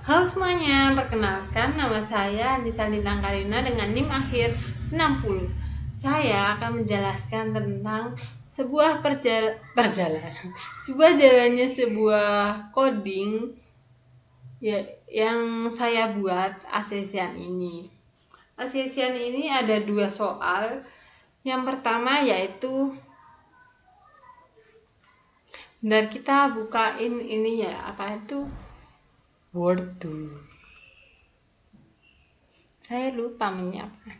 Halo semuanya, perkenalkan nama saya Anissa Lintang Karina dengan NIM akhir 60. Saya akan menjelaskan tentang sebuah jalannya sebuah coding ya, yang saya buat asesian ini. Asesian ini ada 2 soal. Yang pertama yaitu bentar, kita bukain ini ya, apa itu? Word dulu. Saya lupa menyiapkan.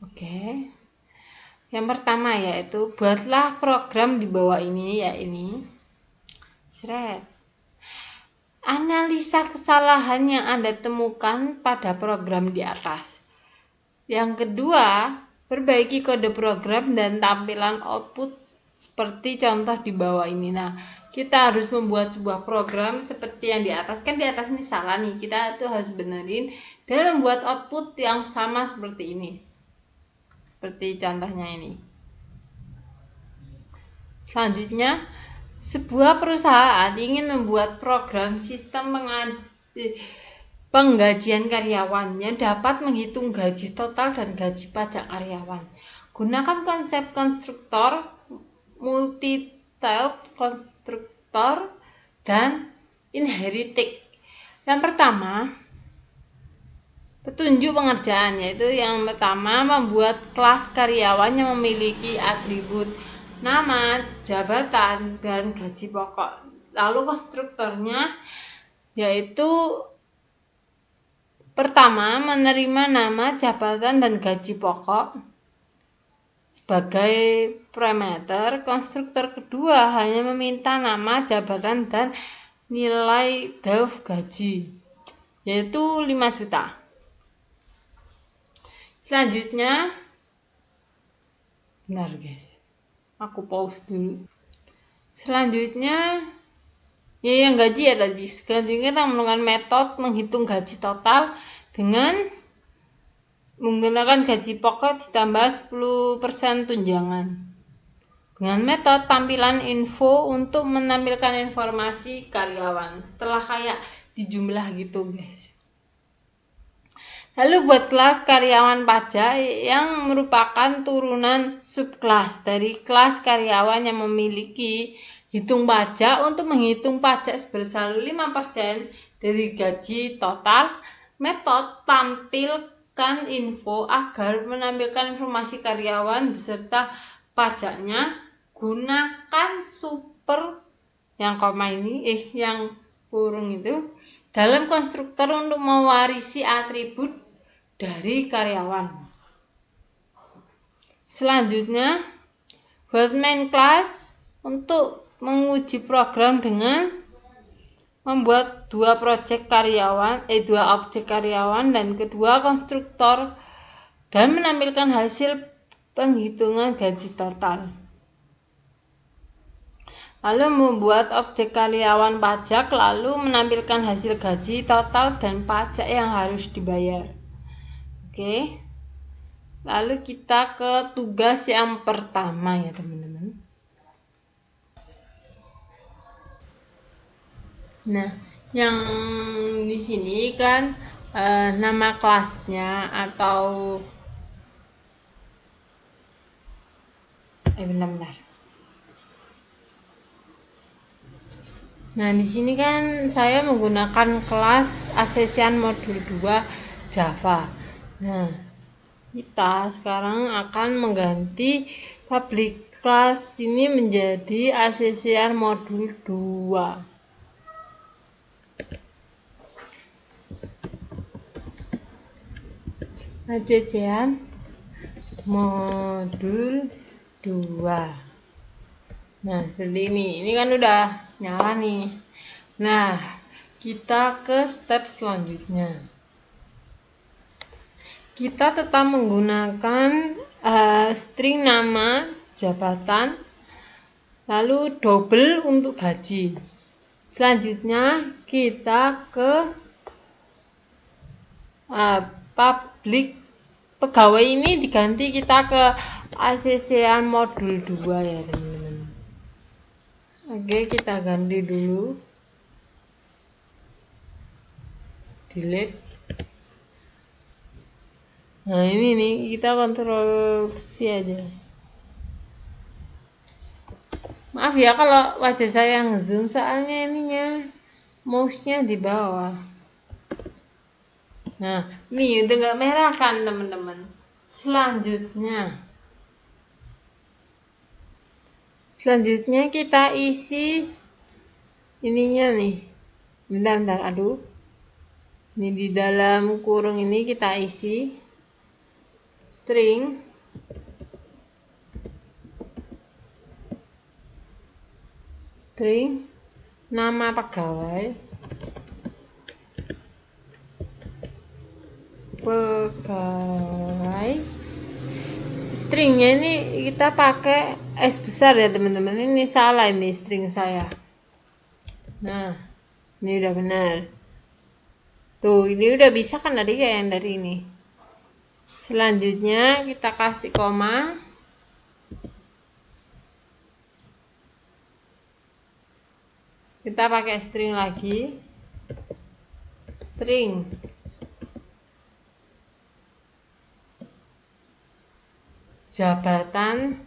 Oke. Yang pertama yaitu buatlah program di bawah ini, ya ini. Analisa kesalahan yang Anda temukan pada program di atas. Yang kedua, perbaiki kode program dan tampilan output seperti contoh di bawah ini. Nah, kita harus membuat sebuah program seperti yang di atas. Kan di atas ini salah nih, kita tuh harus benerin dan membuat output yang sama seperti ini. Seperti contohnya ini. Selanjutnya, sebuah perusahaan ingin membuat program sistem penggajian karyawannya dapat menghitung gaji total dan gaji pajak karyawan. Gunakan konsep konstruktor, multi-type konstruktor, dan inherited. Yang pertama, petunjuk pengerjaan, yaitu yang pertama membuat kelas karyawan yang memiliki atribut nama, jabatan, dan gaji pokok. Lalu konstruktornya yaitu pertama menerima nama, jabatan, dan gaji pokok sebagai parameter. Konstruktor kedua hanya meminta nama, jabatan, dan nilai DAF gaji, yaitu 5 juta. Selanjutnya, benar guys, aku pause dulu. Selanjutnya, ya yang gaji ya tadi. Selanjutnya kita menggunakan metode menghitung gaji total dengan menggunakan gaji pokok ditambah 10% tunjangan. Dengan metode tampilan info untuk menampilkan informasi karyawan setelah kayak dijumlah gitu guys. Lalu buat kelas karyawan pajak yang merupakan turunan subkelas dari kelas karyawan yang memiliki hitung pajak untuk menghitung pajak sebesar 5% dari gaji total. Metode tampilkan info agar menampilkan informasi karyawan beserta pajaknya. Gunakan super yang koma ini yang kurung itu dalam konstruktor untuk mewarisi atribut dari karyawan. Selanjutnya, buat main class untuk menguji program dengan membuat 2 objek karyawan dan kedua konstruktor dan menampilkan hasil penghitungan gaji total. Lalu membuat objek karyawan pajak, lalu menampilkan hasil gaji total dan pajak yang harus dibayar. Oke. Lalu kita ke tugas yang pertama ya teman-teman. Nah, yang di sini kan nama kelasnya atau benar. Nah, di sini kan saya menggunakan kelas asesian modul 2 Java. Nah, kita sekarang akan mengganti public class ini menjadi asesian modul 2. Asesian modul 2. Nah, seperti ini. Ini kan udah nyala nih. Nah, kita ke step selanjutnya. Kita tetap menggunakan string nama, jabatan, lalu double untuk gaji. Selanjutnya kita ke public pegawai ini diganti kita ke ACC-an modul 2 ya teman-teman. Oke, kita ganti dulu. Delete. Nah ini nih, kita kontrol C aja. Maaf ya kalau wajah saya ngezoom, soalnya ininya mouse-nya di bawah. Nah, ini udah nggak merah kan teman-teman. Selanjutnya kita isi ininya nih. Bentar, aduh. Ini di dalam kurung ini kita isi string nama pegawai stringnya ini kita pakai S besar ya teman-teman. Ini salah, ini string saya. Nah ini udah benar tuh, ini udah bisa kan tadi kayak yang dari ini. Selanjutnya kita kasih koma, kita pakai string lagi, string jabatan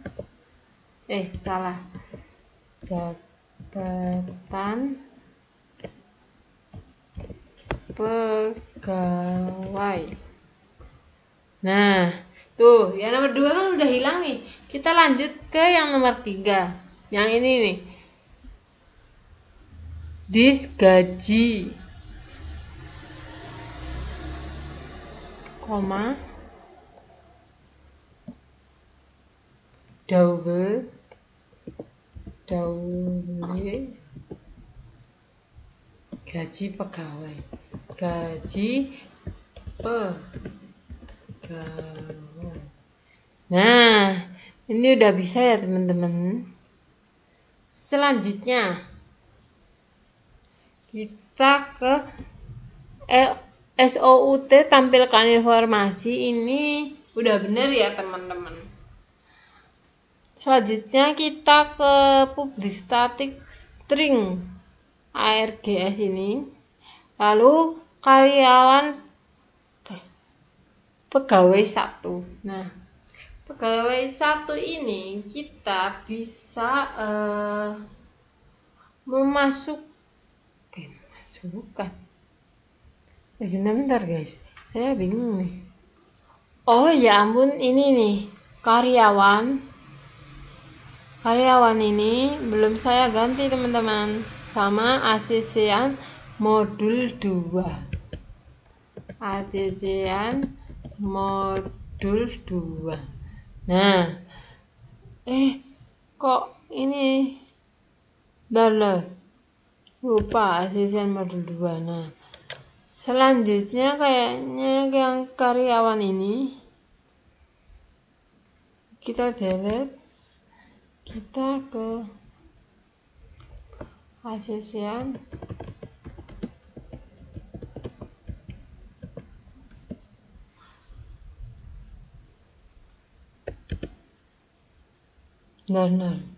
pegawai. Nah tuh yang nomor 2 kan udah hilang nih. Kita lanjut ke yang nomor 3, yang ini nih, gaji, koma, double gaji pegawai. Nah ini udah bisa ya teman-teman. Selanjutnya kita ke SOUT, tampilkan informasi. Ini udah bener ya teman-teman. Selanjutnya kita ke public static string args ini, lalu karyawan pegawai 1. Nah pegawai 1 ini kita bisa memasukkan. Bentar guys, saya bingung nih. Oh ya ampun, ini nih karyawan ini belum saya ganti teman-teman sama ACC-an modul 2. Nah kok ini lupa ACC-an modul 2. Nah selanjutnya kayaknya yang karyawan ini kita delete, kita ke ACC-an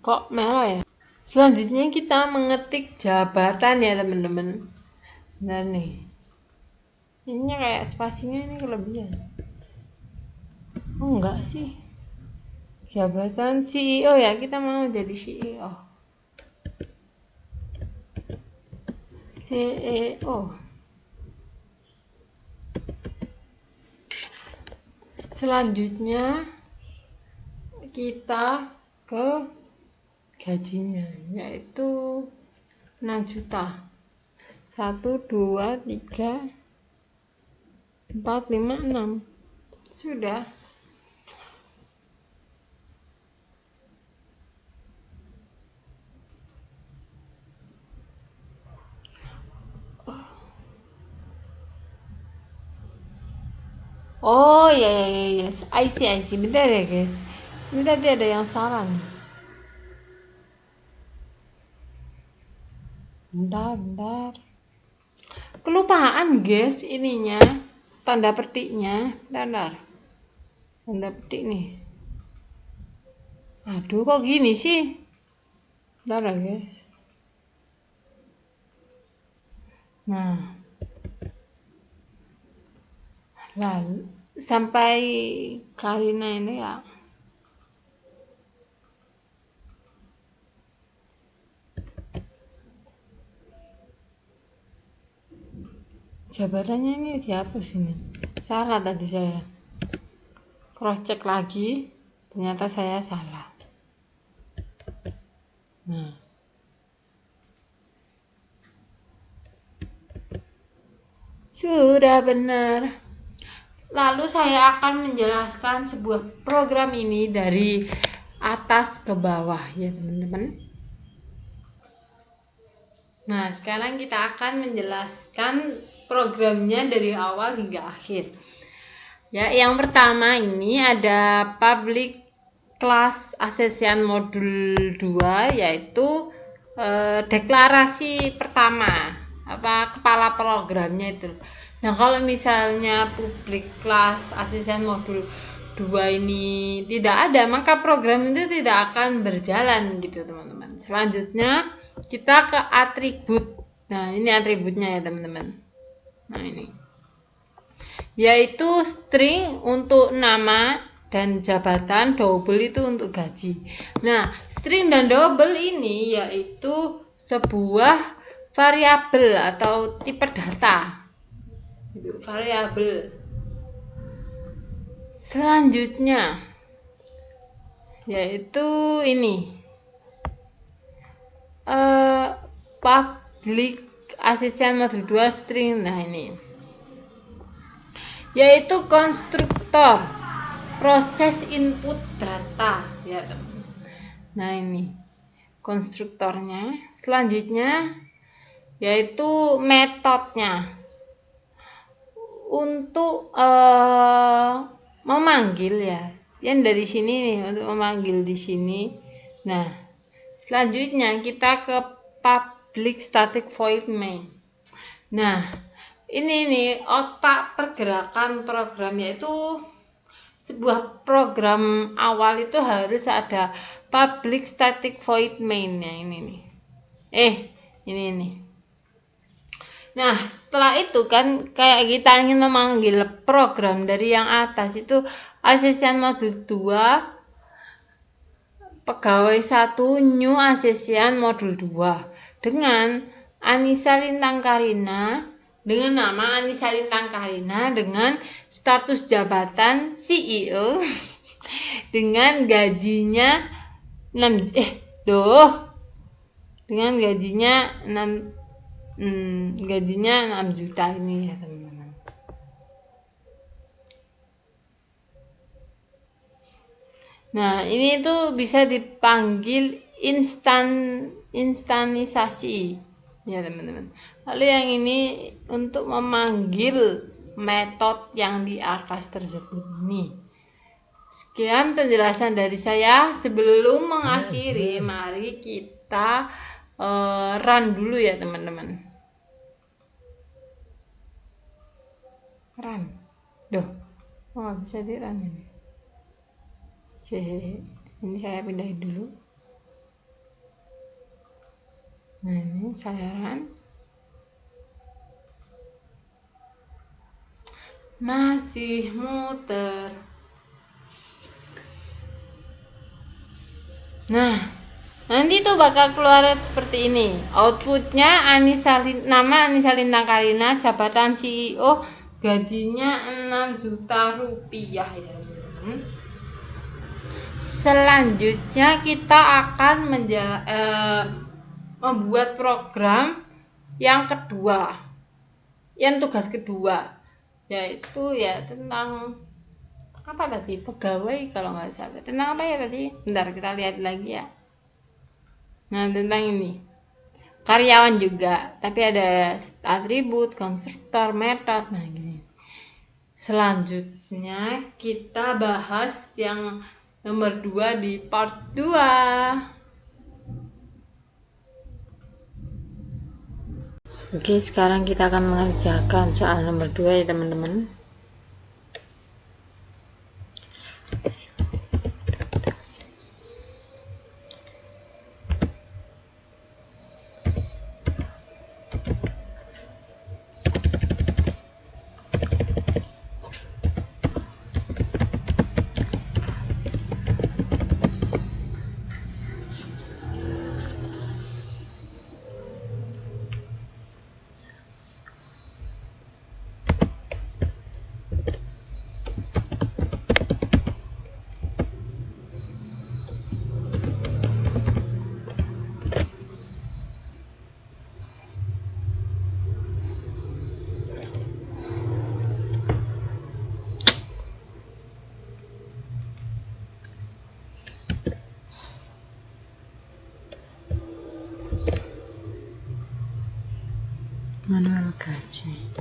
kok merah ya. Selanjutnya kita mengetik jabatan ya teman-teman. Nah nih, ini kayak spasinya ini kelebihan. Oh enggak sih, jabatan CEO ya, kita mau jadi CEO. Selanjutnya kita ke gajinya, yaitu 6 juta. 1, 2, 3, 4, 5, 6. Sudah. Oh ya, I see. Bentar ya guys, ini tadi ada yang salah nih. Bentar. Kelupaan guys ininya, tanda petiknya. Bentar. tanda petik nih. Aduh, kok gini sih? Bentar ya guys. Nah, lalu sampai Karina ini ya. Jabatannya ini dihapus ini. Salah tadi saya. Cross check lagi, ternyata saya salah. Nah. Sudah benar. Lalu saya akan menjelaskan sebuah program ini dari atas ke bawah ya teman-teman. Nah, sekarang kita akan menjelaskan programnya dari awal hingga akhir. Ya, yang pertama ini ada public class ASEAN modul 2 yaitu deklarasi pertama kepala programnya itu. Nah, kalau misalnya public class ASEAN modul 2 ini tidak ada, maka program itu tidak akan berjalan gitu teman-teman. Selanjutnya kita ke atribut. Nah, ini atributnya ya teman-teman. Nah, ini yaitu string untuk nama dan jabatan, double itu untuk gaji. Nah, string dan double ini yaitu sebuah variabel atau tipe data. Variabel. Selanjutnya yaitu ini public ASEAN modul 2 string. Nah, ini yaitu konstruktor proses input data ya teman. Nah, ini konstruktornya. Selanjutnya yaitu metodenya untuk memanggil ya. Yang dari sini nih untuk memanggil di sini. Nah, selanjutnya kita ke public static void main. Nah, ini nih otak pergerakan programnya itu sebuah program awal itu harus ada public static void main ya ini nih. Ini nih. Nah, setelah itu kan kayak kita ingin memanggil program dari yang atas itu ASEAN modul 2 pegawai 1 new ASEAN modul 2 dengan Anissa Lintang Karina dengan nama Anissa Lintang Karina dengan status jabatan CEO dengan gajinya 6 dengan gajinya 6 juta ini ya teman-teman. Nah, ini tuh bisa dipanggil instanisasi ya teman-teman. Lalu yang ini untuk memanggil metode yang di atas tersebut ini. Sekian penjelasan dari saya. Sebelum mengakhiri, mari kita run dulu ya teman-teman. Run. Nggak bisa di run ini. Oke, ini saya pindahin dulu. Nah, ini saya run. Masih muter. Nah, nanti tuh bakal keluar seperti ini. Outputnya nama Anissa Lintang Karina, jabatan CEO, gajinya 6 juta rupiah ya. Selanjutnya kita akan membuat program yang kedua, yang tugas kedua, yaitu ya tentang apa tadi, pegawai kalau nggak salah. Tentang apa ya tadi? Bentar kita lihat lagi ya. Nah, tentang ini karyawan juga, tapi ada atribut, konstruktor, metode. Nah, gini. Selanjutnya kita bahas yang nomor 2 di part 2. Oke, sekarang kita akan mengerjakan soal nomor 2 ya teman-teman. gaji.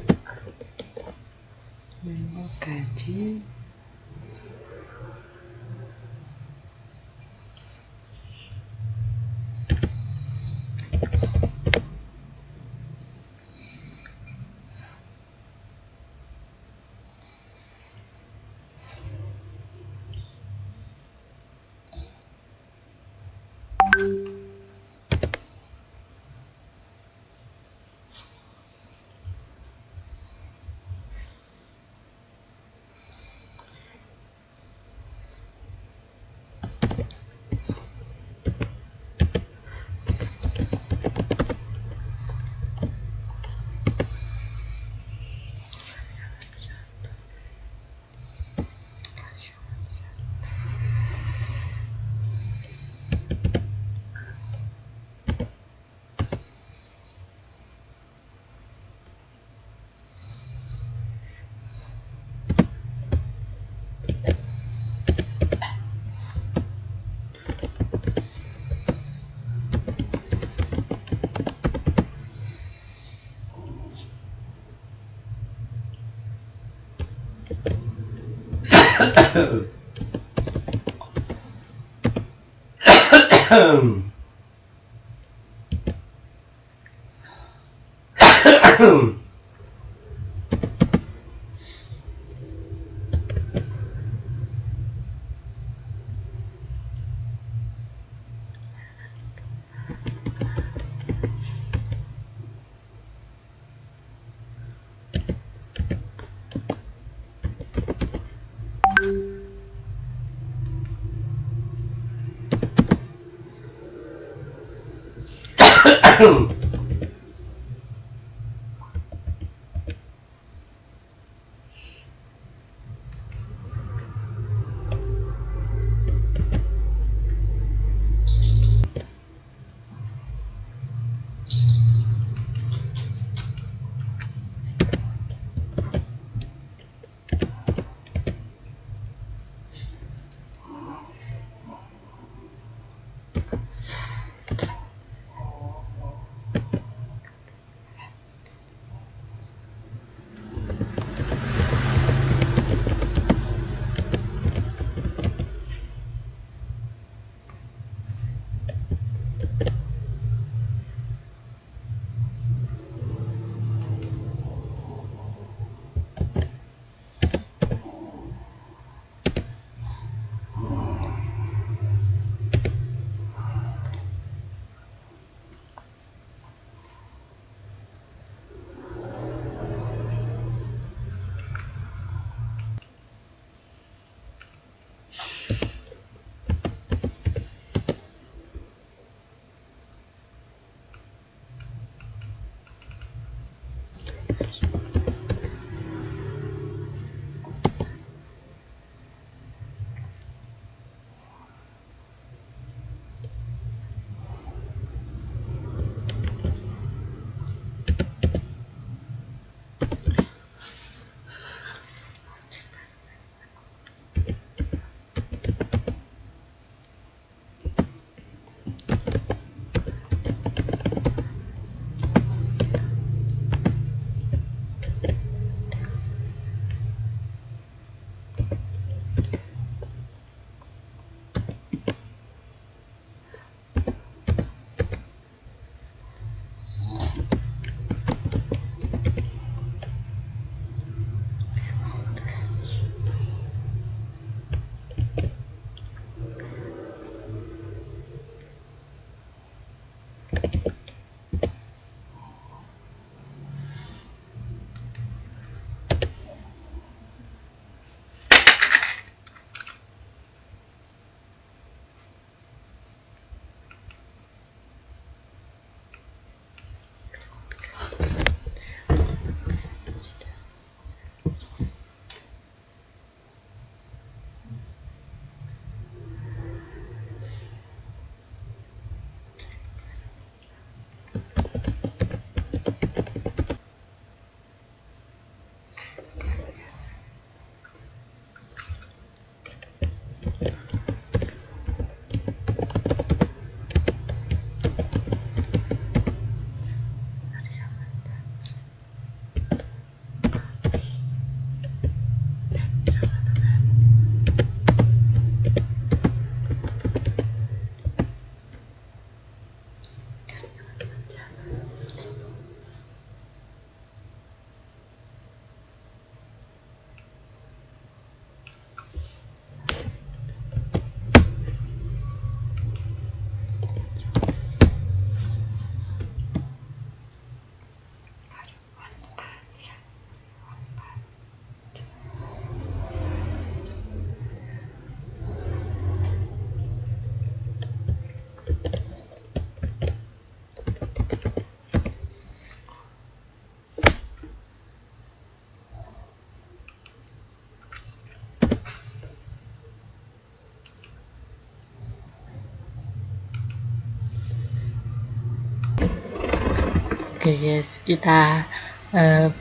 Oke guys, kita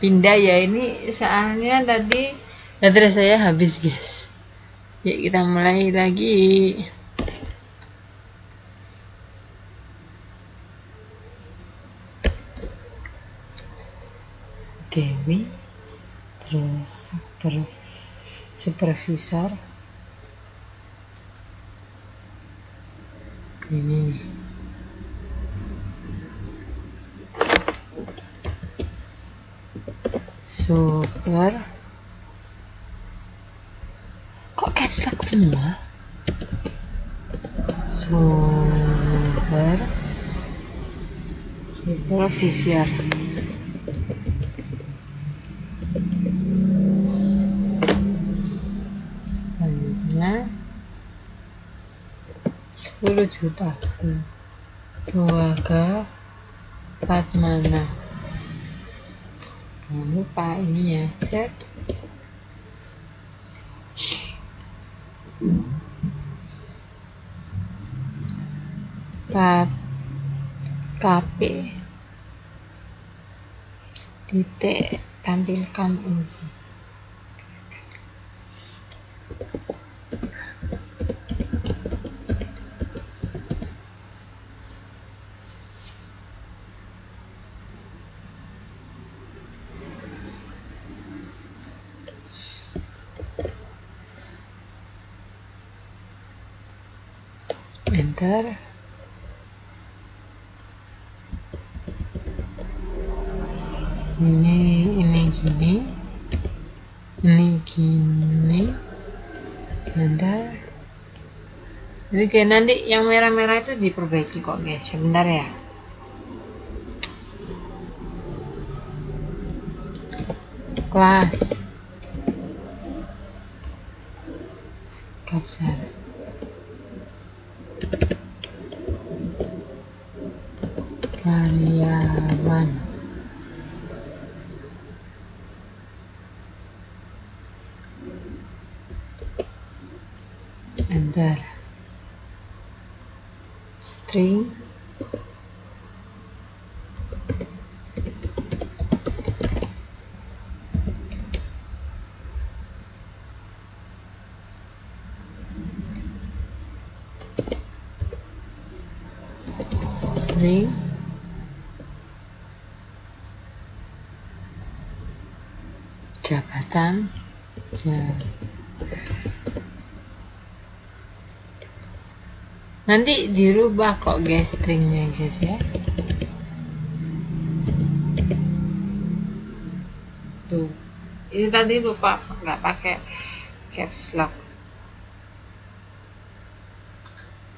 pindah ya, ini soalnya tadi baterai saya habis guys. Yuk kita mulai lagi. Dewi, terus supervisor, ini nih. Super, kok caps lock semua? Supervisor, selanjutnya 10 juta Tuaga Padmana. Jangan lupa ini ya, set. KP titik tampilkan ini. Enter. Ini gini. Bentar. Jadi kayak nanti yang merah-merah itu diperbaiki kok guys. Sebentar ya. Kelas. Kapsar. Karyawan. Enter. String. String. Jabatan. Nanti dirubah kok guys stringnya guys ya. Tuh, ini tadi lupa nggak pakai caps lock.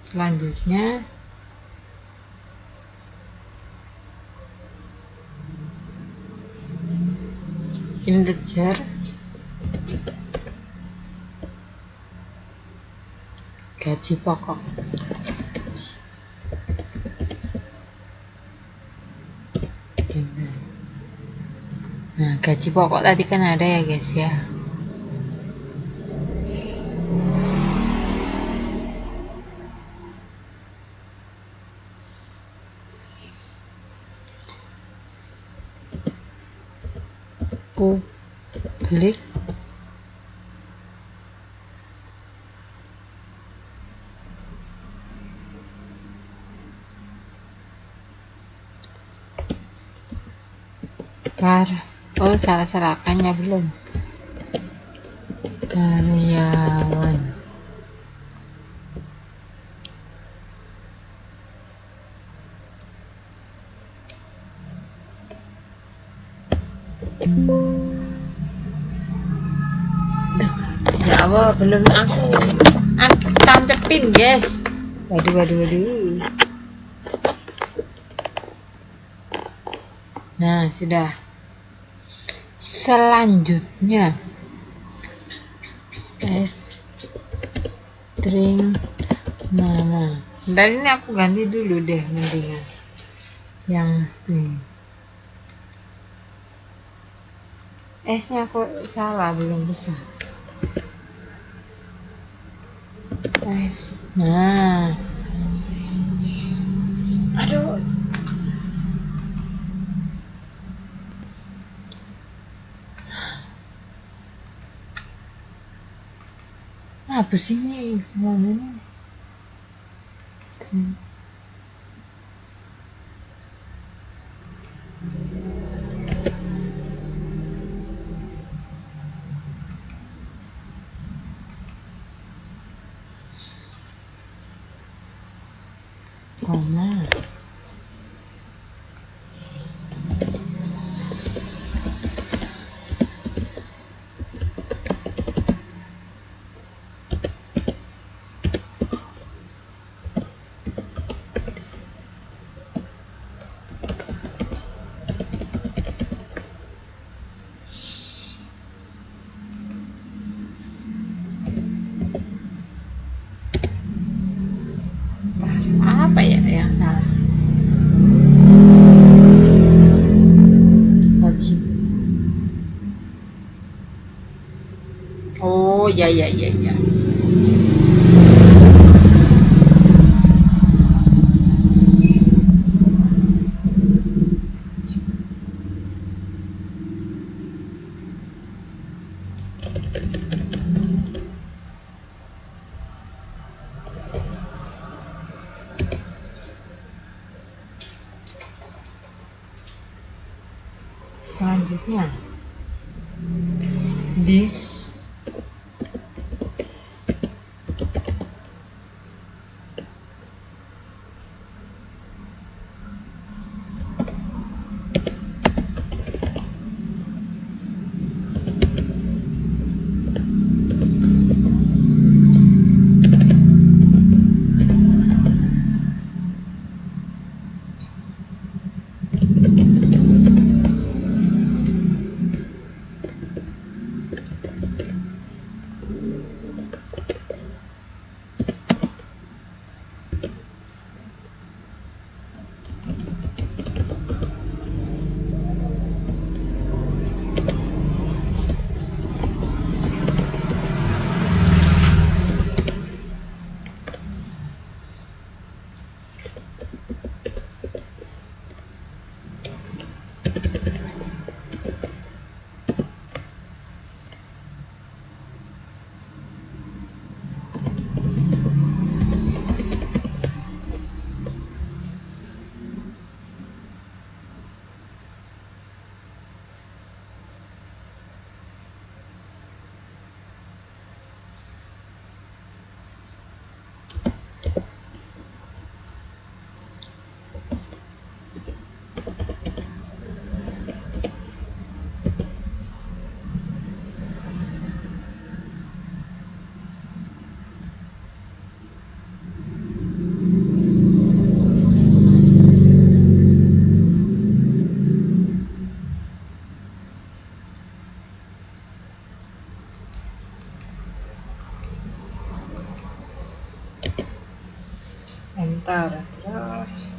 Selanjutnya integer, gaji pokok. Nah, gaji pokok tadi kan ada ya guys ya. Publik oh salah kannya belum. Karyawan. Ya Allah, belum aku tancepin guys. Waduh. Nah, sudah. Selanjutnya string nama. Bentar, ini aku ganti dulu deh mendingan yang string. S-nya kok salah, belum bisa. S. Nah. Aduh. besinya ngomong. Koma. Apa ya yang salah? Wajib. Oh ya. Selanjutnya, this enter terus.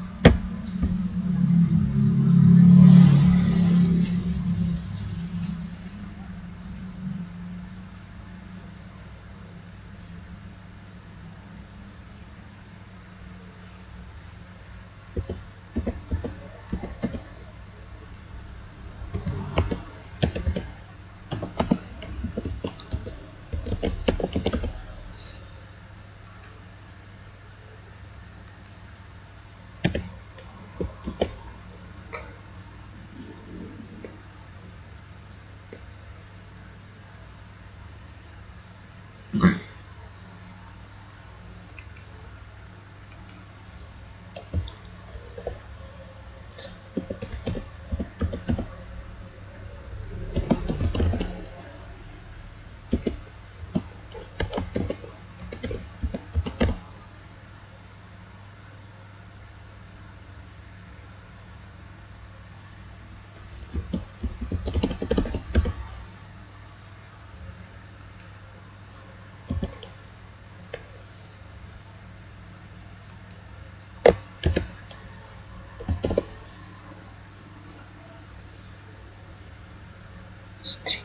String.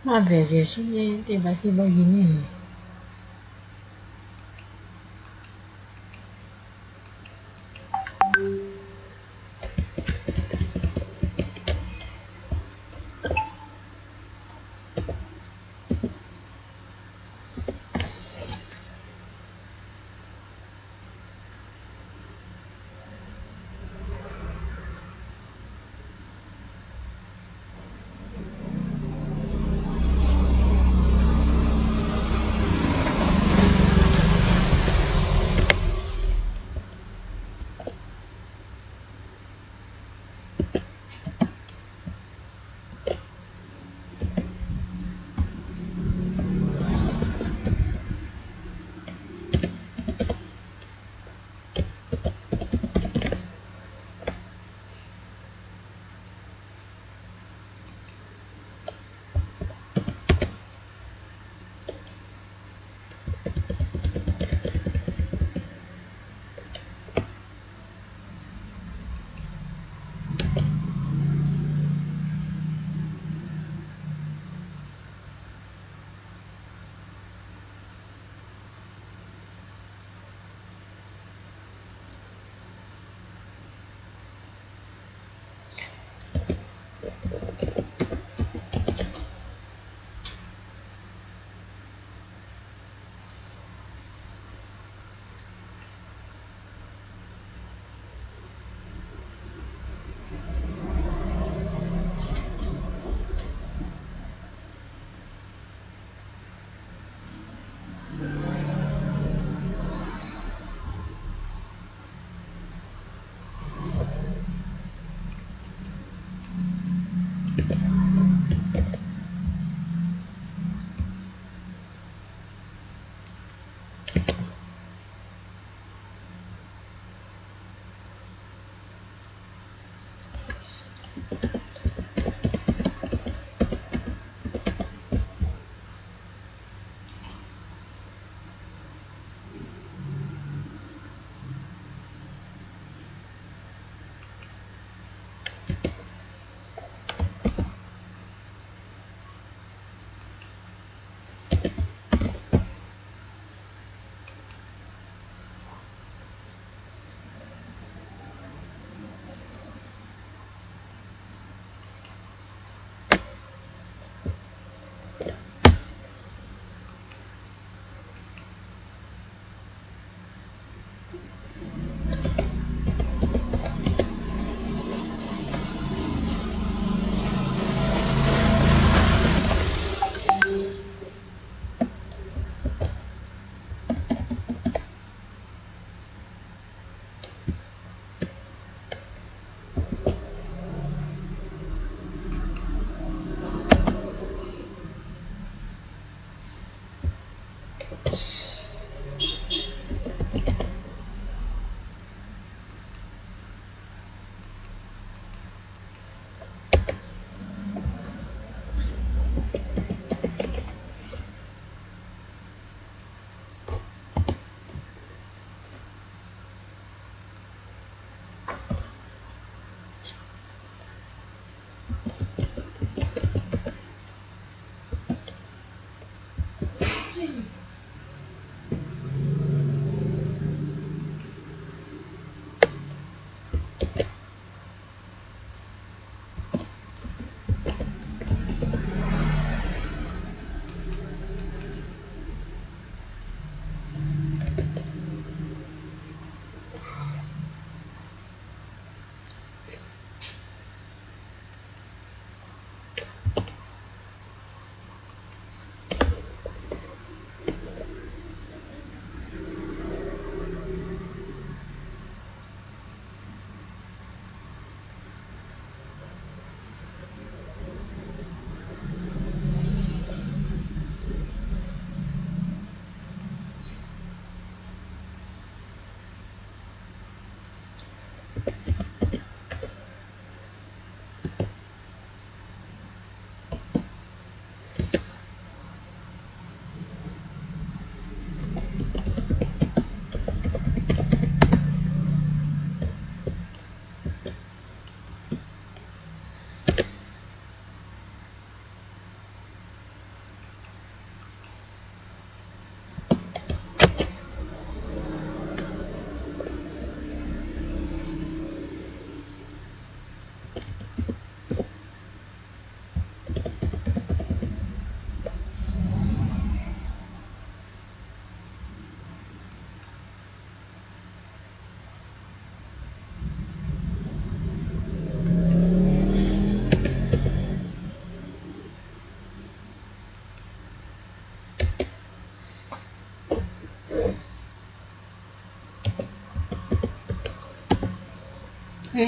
Nah beresnya tiba-tiba gini nih.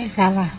Salah.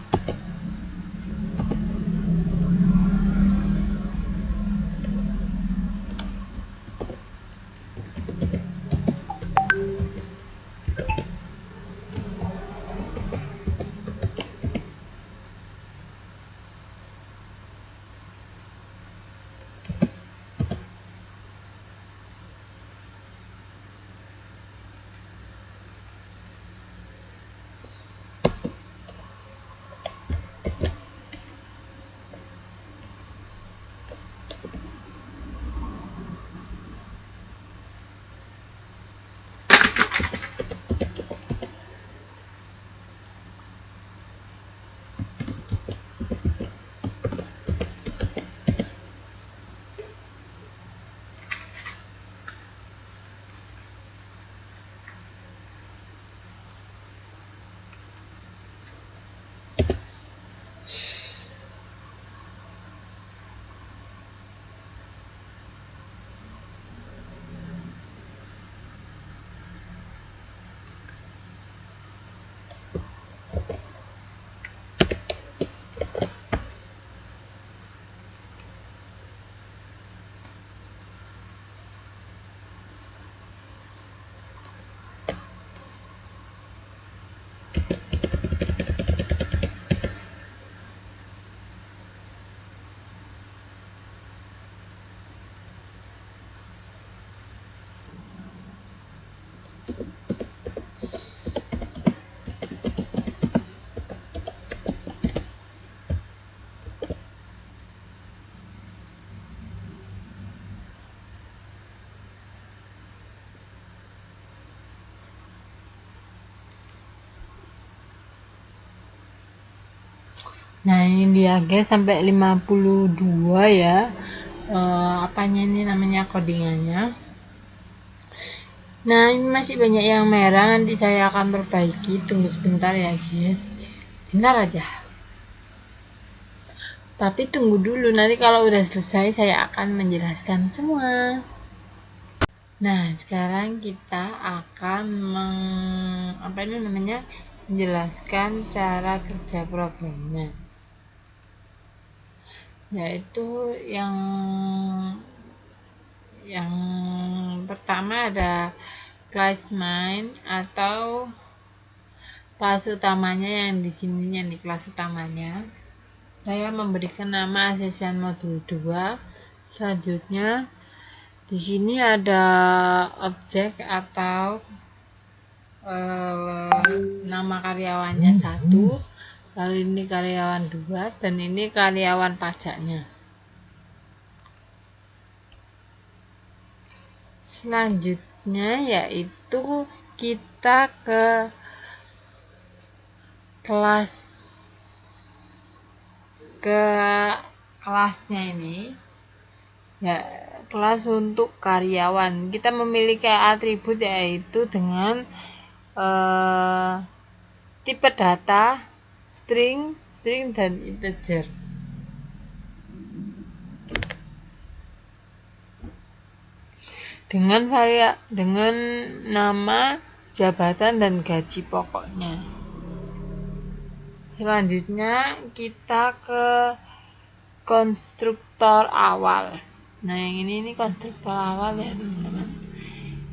Nah, ini dia guys, sampai 52 ya. Apanya ini namanya, codingannya. Nah, ini masih banyak yang merah, nanti saya akan perbaiki. Tunggu sebentar ya guys. Bentar aja. Tapi tunggu dulu, nanti kalau udah selesai saya akan menjelaskan semua. Nah, sekarang kita akan menjelaskan cara kerja programnya. Yaitu yang pertama ada class main atau kelas utamanya, yang di sininya nih kelas utamanya. Saya memberikan nama asesmen modul 2. Selanjutnya di sini ada objek atau nama karyawannya 1, lalu ini karyawan 2, dan ini karyawan pajaknya. Selanjutnya yaitu kita ke kelasnya ini ya, kelas untuk karyawan. Kita memiliki atribut yaitu dengan tipe data string dan integer. dengan nama, jabatan, dan gaji pokoknya. Selanjutnya kita ke konstruktor awal. Nah, yang ini konstruktor awal ya teman-teman.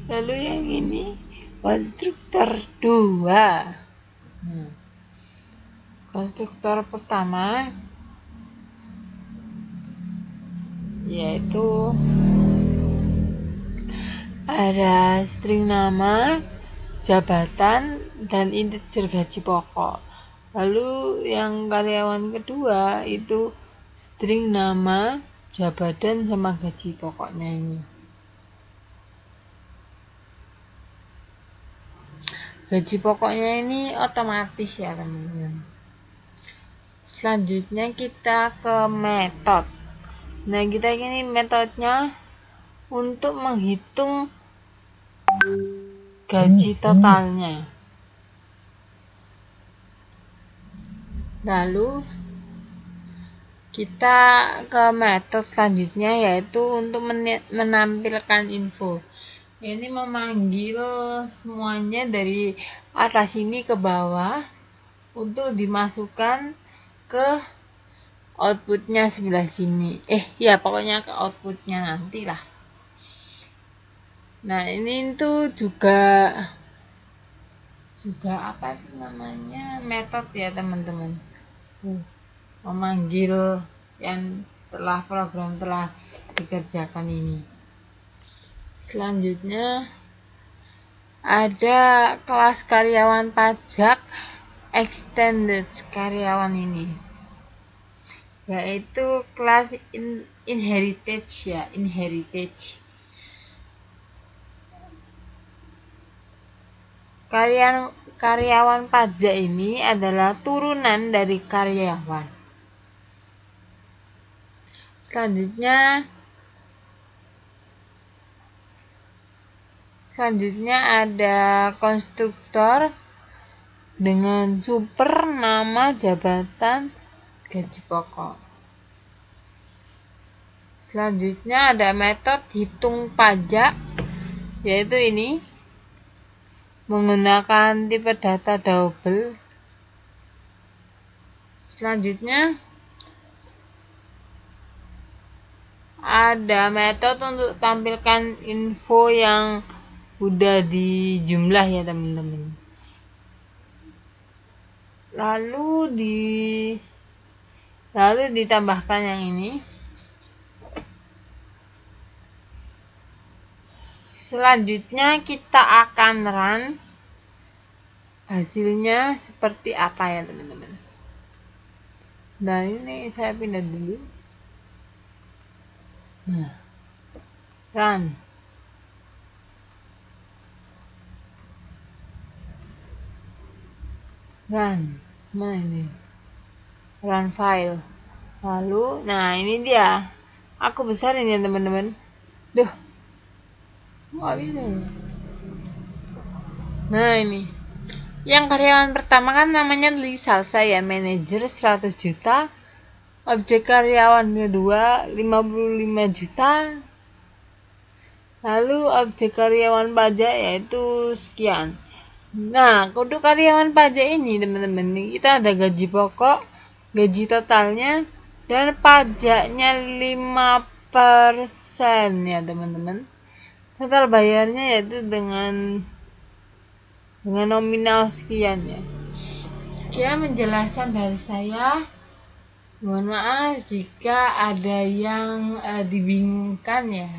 Lalu yang ini konstruktor 2. Konstruktor pertama yaitu ada string nama, jabatan, dan integer gaji pokok. Lalu yang karyawan kedua itu string nama, jabatan, sama gaji pokoknya ini. Gaji pokoknya ini otomatis ya teman-teman. Selanjutnya kita ke metode. Nah, kita ini metodenya untuk menghitung gaji totalnya. Lalu kita ke metode selanjutnya yaitu untuk menampilkan info. Ini memanggil semuanya dari atas sini ke bawah untuk dimasukkan ke outputnya sebelah sini. Ya pokoknya ke outputnya nantilah. Nah, ini tuh juga apa itu namanya, metode ya teman-teman. Memanggil yang program telah dikerjakan ini. Selanjutnya ada kelas karyawan pajak extended karyawan ini, yaitu kelas inheritance ya, inheritance. Karyawan pajak ini adalah turunan dari karyawan. Selanjutnya ada konstruktor dengan super, nama, jabatan, gaji pokok. Selanjutnya ada metode hitung pajak, yaitu ini menggunakan tipe data double. Selanjutnya ada metode untuk tampilkan info yang udah dijumlah ya teman-teman. Lalu ditambahkan yang ini. Selanjutnya kita akan run hasilnya seperti apa ya teman-teman. Nah, ini saya pindah dulu. Nah, run. Mana ini? Run file. Lalu, nah ini dia. Aku besarin ya teman-teman. Duh, nggak bisa. Nah ini. Yang karyawan pertama kan namanya Salsa ya, manajer 100 juta. Objek karyawan kedua 55 juta. Lalu objek karyawan pajak yaitu sekian. Nah, kode karyawan pajak ini teman-teman, kita ada gaji pokok, gaji totalnya, dan pajaknya 5% ya teman-teman. Total bayarnya yaitu dengan nominal sekian ya. Sekian penjelasan dari saya. Mohon maaf jika ada yang dibingungkan ya.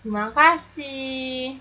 Terima kasih.